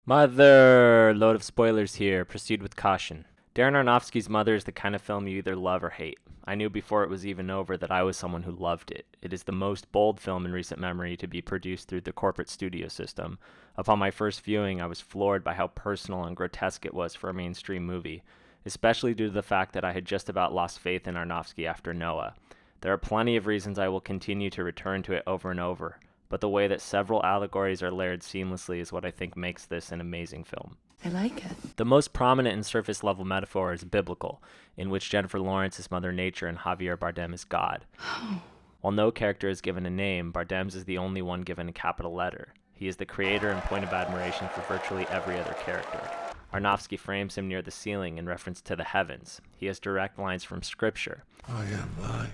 Mother! Load of spoilers here. Proceed with caution. Darren Aronofsky's Mother is the kind of film you either love or hate. I knew before it was even over that I was someone who loved it. It is the most bold film in recent memory to be produced through the corporate studio system. Upon my first viewing, I was floored by how personal and grotesque it was for a mainstream movie, especially due to the fact that I had just about lost faith in Aronofsky after Noah. There are plenty of reasons I will continue to return to it over and over, but the way that several allegories are layered seamlessly is what I think makes this an amazing film. I like it. The most prominent and surface-level metaphor is biblical, in which Jennifer Lawrence is Mother Nature and Javier Bardem is God. While no character is given a name, Bardem's is the only one given a capital letter. He is the creator and point of admiration for virtually every other character. Aronofsky frames him near the ceiling in reference to the heavens. He has direct lines from Scripture. I am I.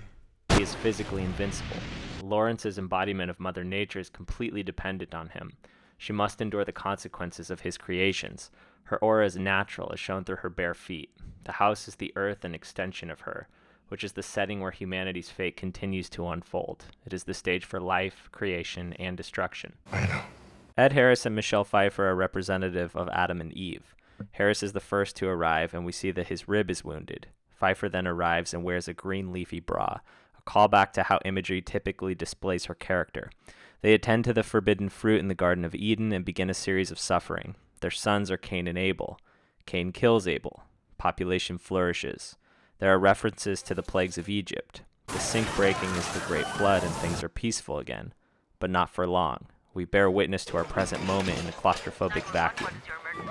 He is physically invincible. Lawrence's embodiment of Mother Nature is completely dependent on him. She must endure the consequences of his creations. Her aura is natural, as shown through her bare feet. The house is the earth and extension of her, which is the setting where humanity's fate continues to unfold. It is the stage for life, creation, and destruction. I know. Ed Harris and Michelle Pfeiffer are representative of Adam and Eve. Harris is the first to arrive, and we see that his rib is wounded. Pfeiffer then arrives and wears a green leafy bra, a callback to how imagery typically displays her character. They attend to the forbidden fruit in the Garden of Eden and begin a series of suffering. Their sons are Cain and Abel. Cain kills Abel. Population flourishes. There are references to the plagues of Egypt. The sink breaking is the Great Flood and things are peaceful again. But not for long. We bear witness to our present moment in the claustrophobic vacuum.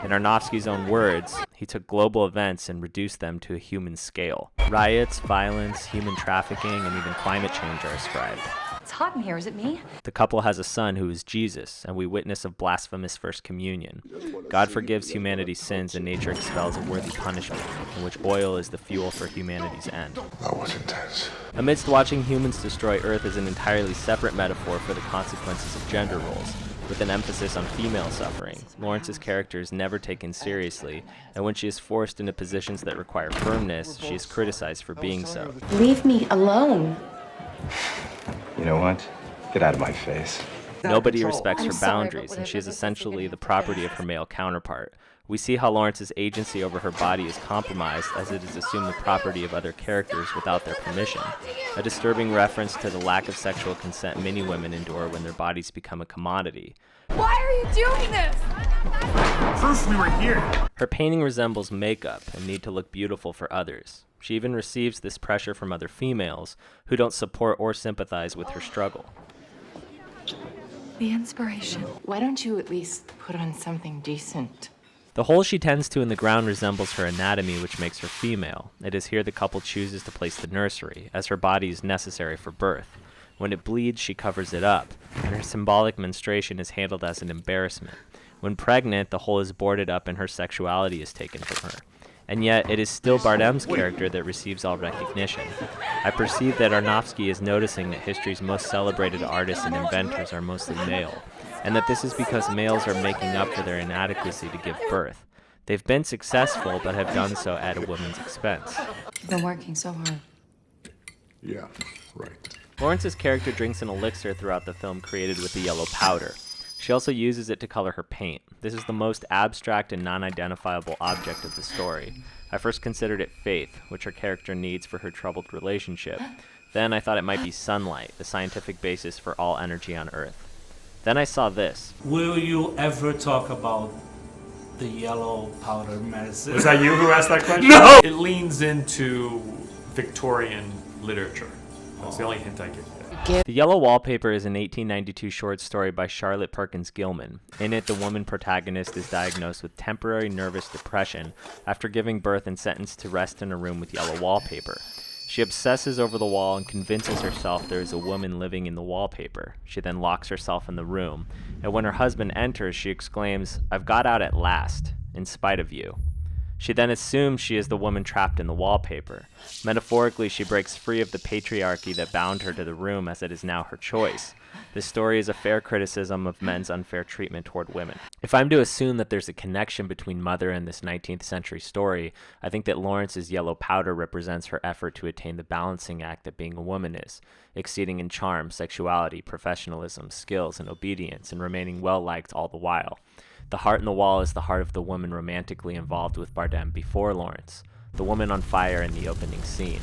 In Aronofsky's own words, he took global events and reduced them to a human scale. Riots, violence, human trafficking, and even climate change are ascribed. It's hot in here, is it me? The couple has a son who is Jesus, and we witness a blasphemous First Communion. God forgives humanity's sins, and nature expels a worthy punishment, in which oil is the fuel for humanity's end. That was intense. Amidst watching humans destroy Earth is an entirely separate metaphor for the consequences of gender roles, with an emphasis on female suffering. Lawrence's character is never taken seriously, and when she is forced into positions that require firmness, she is criticized for being so. Leave me alone. You know what? Get out of my face. Nobody respects I'm her sorry, boundaries, but and she is whatever this is, essentially you're the gonna property of forget. her male counterpart. We see how Lawrence's agency over her body is compromised, as it is assumed the property of other characters without their permission. A disturbing reference to the lack of sexual consent many women endure when their bodies become a commodity. Why are you doing this? Proof we were here. Her painting resembles makeup and need to look beautiful for others. She even receives this pressure from other females who don't support or sympathize with her struggle. The inspiration. Why don't you at least put on something decent? The hole she tends to in the ground resembles her anatomy, which makes her female. It is here the couple chooses to place the nursery, as her body is necessary for birth. When it bleeds, she covers it up, and her symbolic menstruation is handled as an embarrassment. When pregnant, the hole is boarded up and her sexuality is taken from her. And yet, it is still Bardem's character that receives all recognition. I perceive that Aronofsky is noticing that history's most celebrated artists and inventors are mostly male, and that this is because males are making up for their inadequacy to give birth. They've been successful, but have done so at a woman's expense. You've been working so hard. Yeah, right. Lawrence's character drinks an elixir throughout the film created with the yellow powder. She also uses it to color her paint. This is the most abstract and non-identifiable object of the story. I first considered it faith, which her character needs for her troubled relationship. Then I thought it might be sunlight, the scientific basis for all energy on Earth. Then I saw this. Will you ever talk about the yellow powder medicine? Was that you who asked that question? No! It leans into Victorian literature. That's the only hint I give you. The Yellow Wallpaper is an 1892 short story by Charlotte Perkins Gilman. In it, the woman protagonist is diagnosed with temporary nervous depression after giving birth and sentenced to rest in a room with yellow wallpaper. She obsesses over the wall and convinces herself there is a woman living in the wallpaper. She then locks herself in the room, and when her husband enters, she exclaims, "I've got out at last, in spite of you." She then assumes she is the woman trapped in the wallpaper. Metaphorically, she breaks free of the patriarchy that bound her to the room, as it is now her choice. This story is a fair criticism of men's unfair treatment toward women. If I'm to assume that there's a connection between Mother and this 19th century story, I think that Lawrence's yellow powder represents her effort to attain the balancing act that being a woman is, exceeding in charm, sexuality, professionalism, skills, and obedience, and remaining well-liked all the while. The heart in the wall is the heart of the woman romantically involved with Bardem before Lawrence, the woman on fire in the opening scene.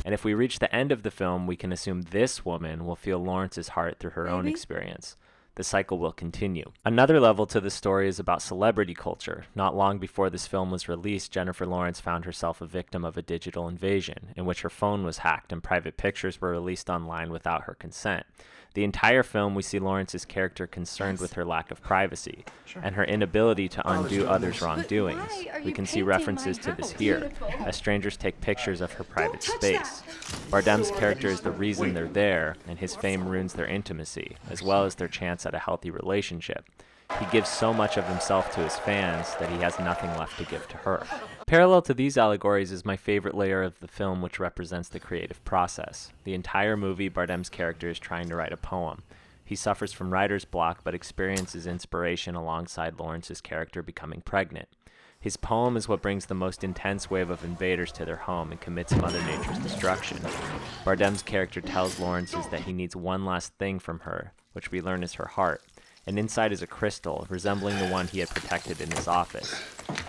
And if we reach the end of the film, we can assume this woman will feel Lawrence's heart through her own experience. The cycle will continue. Another level to the story is about celebrity culture. Not long before this film was released, Jennifer Lawrence found herself a victim of a digital invasion, in which her phone was hacked and private pictures were released online without her consent. The entire film, we see Lawrence's character concerned with her lack of privacy and her inability to undo others' wrongdoings. We can see references to this here, as strangers take pictures of her private space. Bardem's character is the reason they're there, and his fame ruins their intimacy, as well as their chance at a healthy relationship. He gives so much of himself to his fans that he has nothing left to give to her. Parallel to these allegories is my favorite layer of the film, which represents the creative process. The entire movie, Bardem's character is trying to write a poem. He suffers from writer's block, but experiences inspiration alongside Lawrence's character becoming pregnant. His poem is what brings the most intense wave of invaders to their home and commits Mother Nature's destruction. Bardem's character tells Lawrence that he needs one last thing from her, which we learn is her heart. And inside is a crystal, resembling the one he had protected in his office.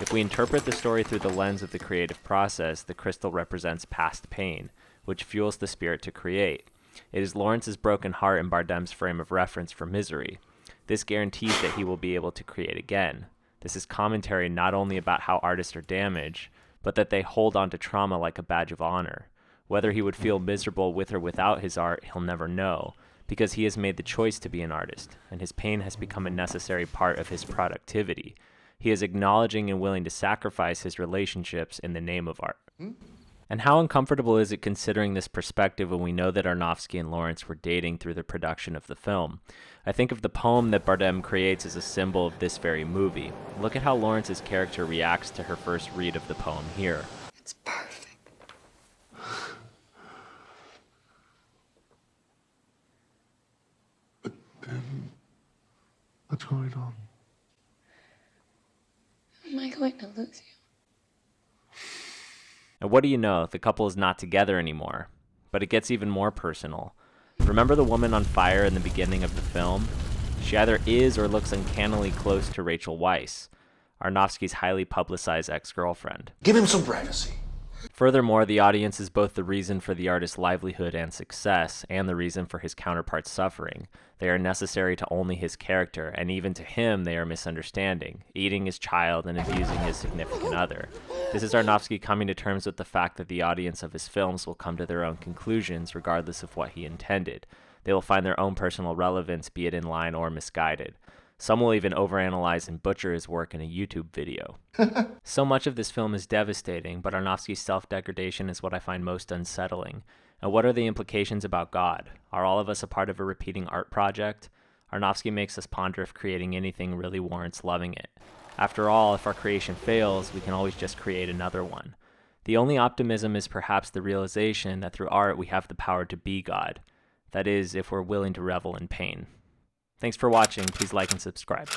If we interpret the story through the lens of the creative process, the crystal represents past pain, which fuels the spirit to create. It is Lawrence's broken heart and Bardem's frame of reference for misery. This guarantees that he will be able to create again. This is commentary not only about how artists are damaged, but that they hold on to trauma like a badge of honor. Whether he would feel miserable with or without his art, he'll never know, because he has made the choice to be an artist, and his pain has become a necessary part of his productivity. He is acknowledging and willing to sacrifice his relationships in the name of art. And how uncomfortable is it considering this perspective when we know that Aronofsky and Lawrence were dating through the production of the film? I think of the poem that Bardem creates as a symbol of this very movie. Look at how Lawrence's character reacts to her first read of the poem here. It's perfect. What's going on? Am I going to lose you? And what do you know? The couple is not together anymore. But it gets even more personal. Remember the woman on fire in the beginning of the film? She either is or looks uncannily close to Rachel Weisz, Aronofsky's highly publicized ex-girlfriend. Give him some privacy. Furthermore, the audience is both the reason for the artist's livelihood and success, and the reason for his counterpart's suffering. They are necessary to only his character, and even to him they are misunderstanding, eating his child and abusing his significant other. This is Aronofsky coming to terms with the fact that the audience of his films will come to their own conclusions regardless of what he intended. They will find their own personal relevance, be it in line or misguided. Some will even overanalyze and butcher his work in a YouTube video. So much of this film is devastating, but Aronofsky's self-degradation is what I find most unsettling. And what are the implications about God? Are all of us a part of a repeating art project? Aronofsky makes us ponder if creating anything really warrants loving it. After all, if our creation fails, we can always just create another one. The only optimism is perhaps the realization that through art we have the power to be God. That is, if we're willing to revel in pain. Thanks for watching. Please like and subscribe.